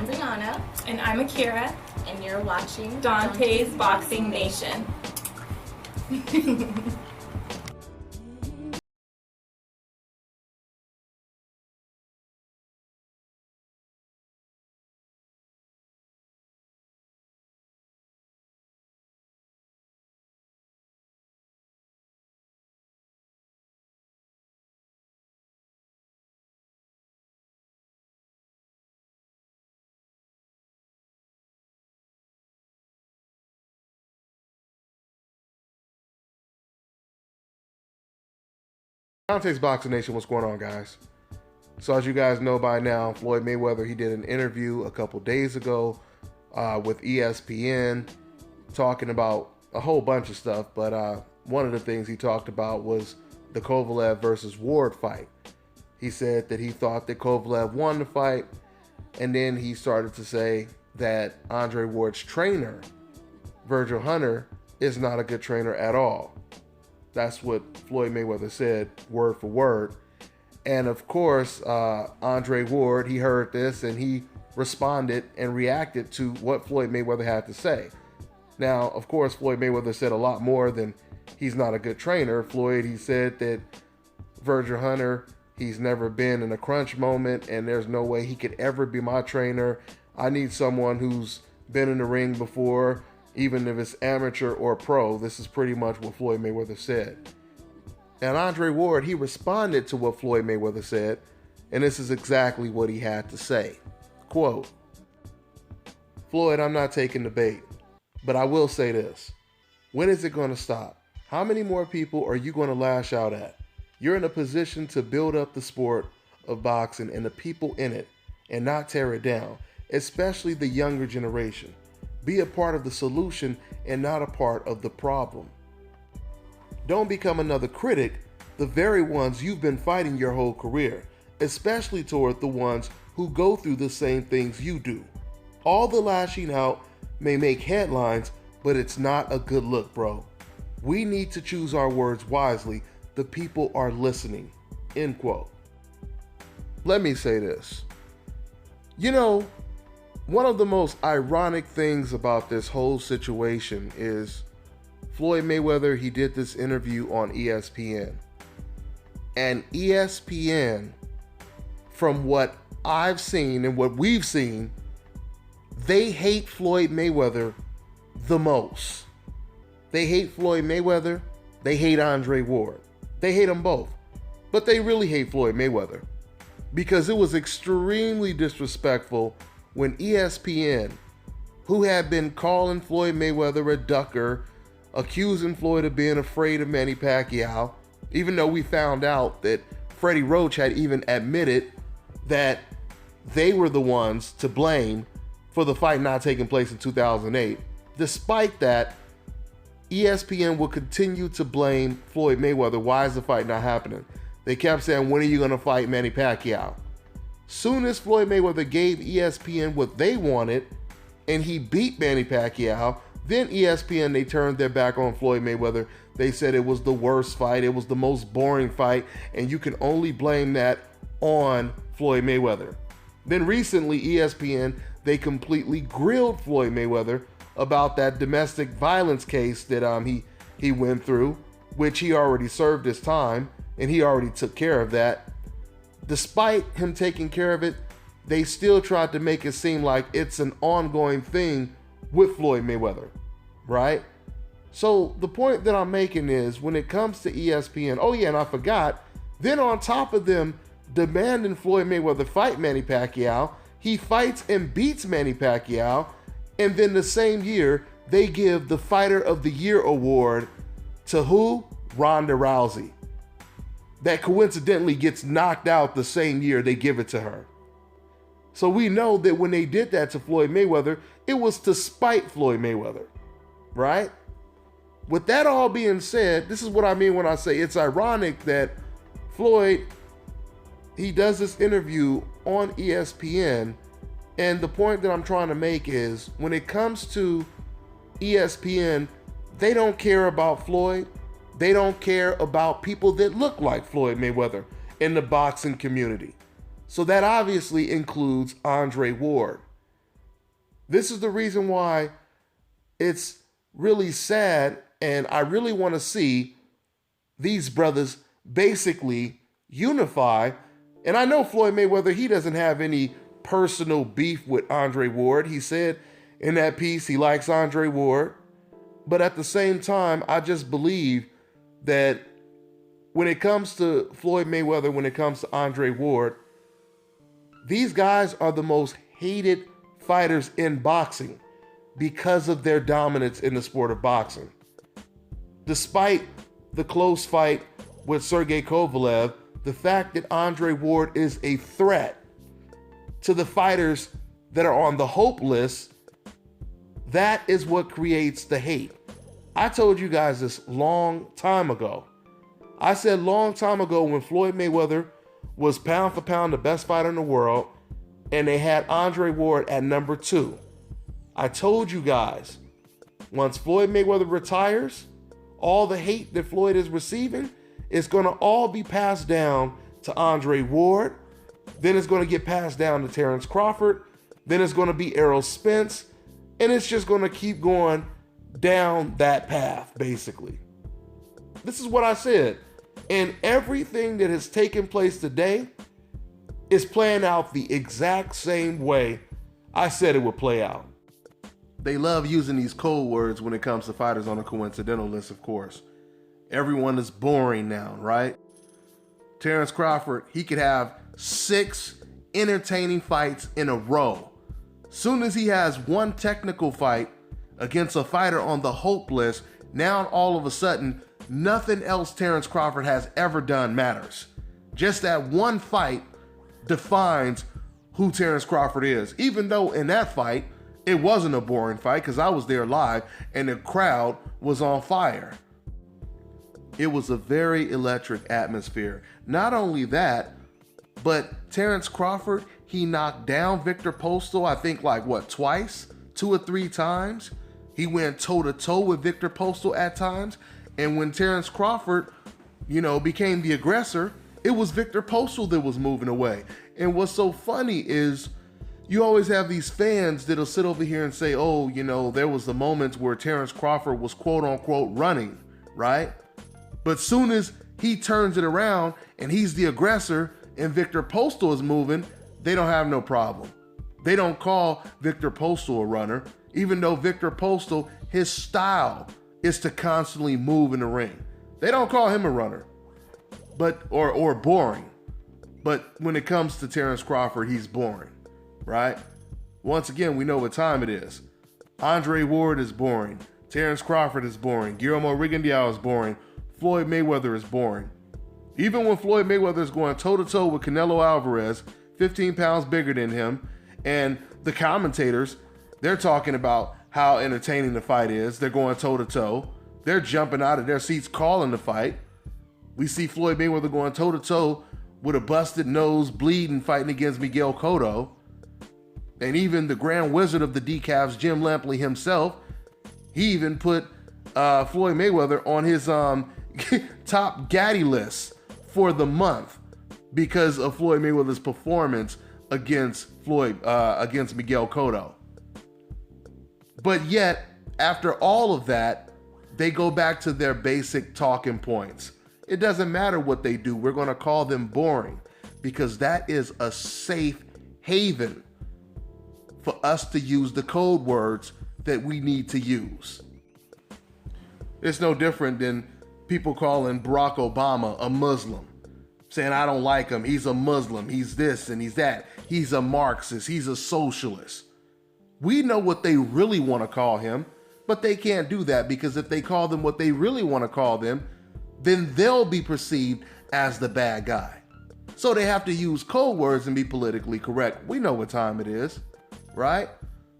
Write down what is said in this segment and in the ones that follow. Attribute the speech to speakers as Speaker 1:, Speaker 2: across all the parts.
Speaker 1: I'm Brianna.
Speaker 2: And I'm Akira.
Speaker 1: And you're watching
Speaker 2: Dante's Boxing Nation.
Speaker 3: Dante's Boxing Nation, what's going on, guys? So as you guys know by now, Floyd Mayweather, he did an interview a couple days ago with ESPN talking about a whole bunch of stuff, but one of the things he talked about was the Kovalev versus Ward fight. He said that he thought that Kovalev won the fight, and then he started to say that Andre Ward's trainer, Virgil Hunter, is not a good trainer at all. That's what Floyd Mayweather said, word for word. And of course, Andre Ward, he heard this and he responded and reacted to what Floyd Mayweather had to say. Now, of course, Floyd Mayweather said a lot more than he's not a good trainer. Floyd, he said that Virgil Hunter, he's never been in a crunch moment and there's no way he could ever be my trainer. I need someone who's been in the ring before, even if it's amateur or pro. This is pretty much what Floyd Mayweather said. And Andre Ward, he responded to what Floyd Mayweather said, and this is exactly what he had to say. Quote, "Floyd, I'm not taking the bait, but I will say this. When is it going to stop? How many more people are you going to lash out at? You're in a position to build up the sport of boxing and the people in it and not tear it down, especially the younger generation. Be a part of the solution and not a part of the problem. Don't become another critic, the very ones you've been fighting your whole career, especially toward the ones who go through the same things you do. All the lashing out may make headlines, but it's not a good look, bro. We need to choose our words wisely. The people are listening." End quote. Let me say this. You know, one of the most ironic things about this whole situation is Floyd Mayweather, he did this interview on ESPN. And ESPN, from what I've seen and what we've seen, they hate Floyd Mayweather the most. They hate Floyd Mayweather. They hate Andre Ward. They hate them both. But they really hate Floyd Mayweather because it was extremely disrespectful when ESPN, who had been calling Floyd Mayweather a ducker, accusing Floyd of being afraid of Manny Pacquiao, even though we found out that Freddie Roach had even admitted that they were the ones to blame for the fight not taking place in 2008. Despite that, ESPN will continue to blame Floyd Mayweather. Why is the fight not happening? They kept saying, when are you going to fight Manny Pacquiao? Soon as Floyd Mayweather gave ESPN what they wanted and he beat Manny Pacquiao, then ESPN, they turned their back on Floyd Mayweather. They said it was the worst fight, it was the most boring fight, and you can only blame that on Floyd Mayweather. Then recently, ESPN, they completely grilled Floyd Mayweather about that domestic violence case that he went through, which he already served his time, and he already took care of that. Despite him taking care of it, they still tried to make it seem like it's an ongoing thing with Floyd Mayweather, right? So the point that I'm making is when it comes to ESPN, oh yeah, and I forgot, then on top of them demanding Floyd Mayweather fight Manny Pacquiao, he fights and beats Manny Pacquiao, and then the same year, they give the Fighter of the Year award to who? Ronda Rousey. That coincidentally gets knocked out the same year they give it to her. So we know that when they did that to Floyd Mayweather, it was to spite Floyd Mayweather, right? With that all being said, this is what I mean when I say it's ironic that Floyd, he does this interview on ESPN, and the point that I'm trying to make is when it comes to ESPN, they don't care about Floyd. They don't care about people that look like Floyd Mayweather in the boxing community. So that obviously includes Andre Ward. This is the reason why it's really sad, and I really want to see these brothers basically unify. And I know Floyd Mayweather, he doesn't have any personal beef with Andre Ward. He said in that piece he likes Andre Ward. But at the same time, I just believe that when it comes to Floyd Mayweather, when it comes to Andre Ward, these guys are the most hated fighters in boxing because of their dominance in the sport of boxing. Despite the close fight with Sergey Kovalev, the fact that Andre Ward is a threat to the fighters that are on the hope list, that is what creates the hate. I told you guys this long time ago. I said long time ago when Floyd Mayweather was pound for pound the best fighter in the world and they had Andre Ward at number 2. I told you guys, once Floyd Mayweather retires, all the hate that Floyd is receiving is going to all be passed down to Andre Ward. Then it's going to get passed down to Terence Crawford. Then it's going to be Errol Spence. And it's just going to keep going down that path, basically. This is what I said. And everything that has taken place today is playing out the exact same way I said it would play out. They love using these code words when it comes to fighters on a coincidental list, of course. Everyone is boring now, right? Terence Crawford, he could have 6 entertaining fights in a row. Soon as he has one technical fight against a fighter on the hope list, now all of a sudden, nothing else Terence Crawford has ever done matters. Just that one fight defines who Terence Crawford is. Even though in that fight, it wasn't a boring fight because I was there live and the crowd was on fire. It was a very electric atmosphere. Not only that, but Terence Crawford, he knocked down Victor Postol, I think twice, 2 or 3 times. He went toe-to-toe with Victor Postol at times. And when Terence Crawford, became the aggressor, it was Victor Postol that was moving away. And what's so funny is you always have these fans that'll sit over here and say, there was the moments where Terence Crawford was quote-unquote running, right? But soon as he turns it around and he's the aggressor and Victor Postol is moving, they don't have no problem. They don't call Victor Postol a runner, even though Victor Postol, his style is to constantly move in the ring. They don't call him a runner, or boring. But when it comes to Terence Crawford, he's boring, right? Once again, we know what time it is. Andre Ward is boring. Terence Crawford is boring. Guillermo Rigondeaux is boring. Floyd Mayweather is boring. Even when Floyd Mayweather is going toe-to-toe with Canelo Alvarez, 15 pounds bigger than him, and the commentators, they're talking about how entertaining the fight is. They're going toe-to-toe. They're jumping out of their seats calling the fight. We see Floyd Mayweather going toe-to-toe with a busted nose, bleeding, fighting against Miguel Cotto. And even the Grand Wizard of the decafs, Jim Lampley himself, he even put Floyd Mayweather on his top Gaddy list for the month because of Floyd Mayweather's performance against Miguel Cotto. But yet, after all of that, they go back to their basic talking points. It doesn't matter what they do. We're going to call them boring because that is a safe haven for us to use the code words that we need to use. It's no different than people calling Barack Obama a Muslim, saying, I don't like him. He's a Muslim. He's this and he's that. He's a Marxist. He's a socialist. We know what they really want to call him, but they can't do that because if they call them what they really want to call them, then they'll be perceived as the bad guy. So they have to use code words and be politically correct. We know what time it is, right?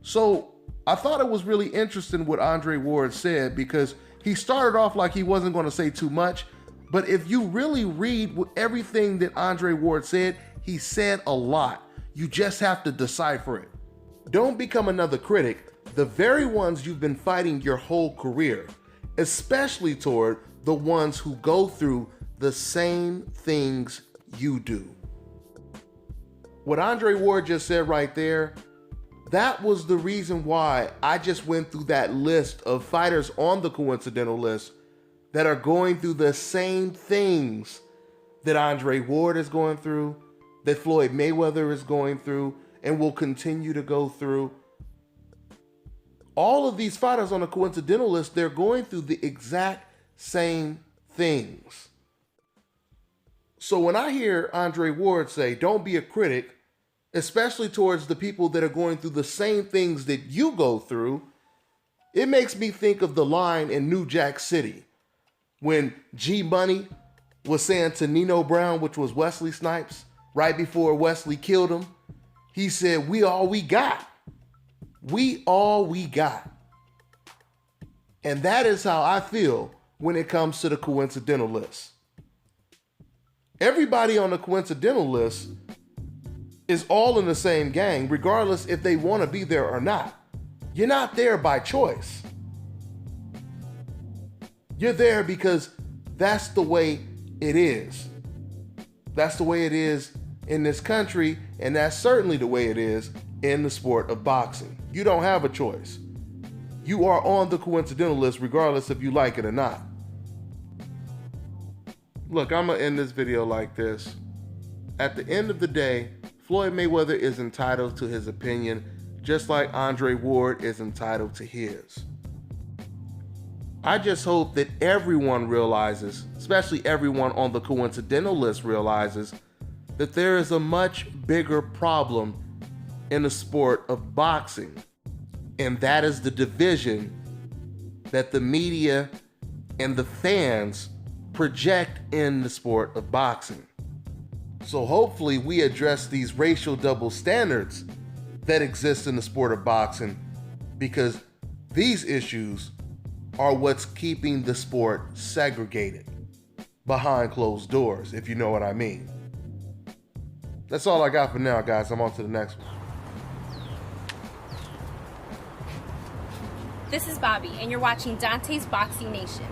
Speaker 3: So I thought it was really interesting what Andre Ward said because he started off like he wasn't going to say too much, but if you really read everything that Andre Ward said, he said a lot. You just have to decipher it. Don't become another critic, the very ones you've been fighting your whole career, especially toward the ones who go through the same things you do. What Andre Ward just said right there, That was the reason why I just went through that list of fighters on the coincidental list that are going through the same things that Andre Ward is going through, that Floyd Mayweather is going through, and will continue to go through. All of these fighters on the coincidental list, they're going through the exact same things. So when I hear Andre Ward say, don't be a critic, especially towards the people that are going through the same things that you go through, it makes me think of the line in New Jack City when G Money was saying to Nino Brown, which was Wesley Snipes, right before Wesley killed him, he said, we all we got. We all we got. And that is how I feel when it comes to the coincidental list. Everybody on the coincidental list is all in the same gang, regardless if they want to be there or not. You're not there by choice. You're there because that's the way it is. That's the way it is in this country, and that's certainly the way it is in the sport of boxing. You don't have a choice. You are on the coincidental list regardless if you like it or not. Look, I'm gonna end this video like this. At the end of the day, Floyd Mayweather is entitled to his opinion, just like Andre Ward is entitled to his. I just hope that everyone realizes, especially everyone on the coincidental list realizes, that there is a much bigger problem in the sport of boxing. And that is the division that the media and the fans project in the sport of boxing. So hopefully we address these racial double standards that exist in the sport of boxing, because these issues are what's keeping the sport segregated behind closed doors, if you know what I mean. That's all I got for now, guys. I'm on to the next one.
Speaker 1: This is Bobby, and you're watching Dante's Boxing Nation.